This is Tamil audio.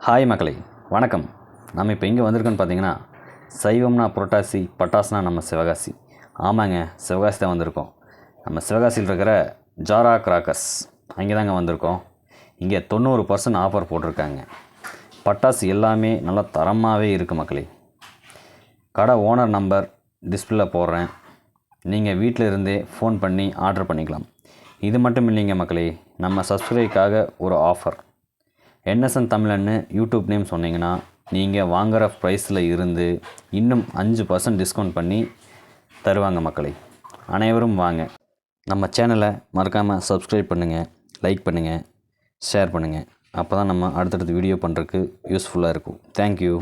ஹாய் மக்களே, வணக்கம். நம்ம இப்போ எங்கே வந்திருக்கோன்னு பார்த்தீங்கன்னா, சைவம்னா புரட்டாசி, பட்டாசுனா நம்ம சிவகாசி. ஆமாங்க, சிவகாசி தான் வந்திருக்கோம். நம்ம சிவகாசியில் இருக்கிற ஜாரா கிராக்கர்ஸ் அங்கே தாங்க வந்திருக்கோம். இங்கே 90% ஆஃபர் போட்டிருக்காங்க. பட்டாசு எல்லாமே நல்லா தரமாகவே இருக்குது மக்களே. கடை ஓனர் நம்பர் டிஸ்பிளேல போடுறேன். நீங்கள் வீட்டில் இருந்தே ஃபோன் பண்ணி ஆர்டர் பண்ணிக்கலாம். இது மட்டும் இல்லைங்க மக்களே, நம்ம சப்ஸ்கிரைப்காக ஒரு ஆஃபர். NSN தமிழன்னு யூடியூப் நேம் சொன்னீங்கன்னா நீங்கள் வாங்குகிற ப்ரைஸில் இருந்து இன்னும் 5% டிஸ்கவுண்ட் பண்ணி தருவாங்க மக்களே. அனைவரும் வாங்க. நம்ம சேனலை மறக்காமல் சப்ஸ்கிரைப் பண்ணுங்கள், லைக் பண்ணுங்கள், ஷேர் பண்ணுங்கள். அப்போ தான் நம்ம அடுத்தடுத்து வீடியோ பண்ணுறதுக்கு யூஸ்ஃபுல்லாக இருக்கும். தேங்க்யூ.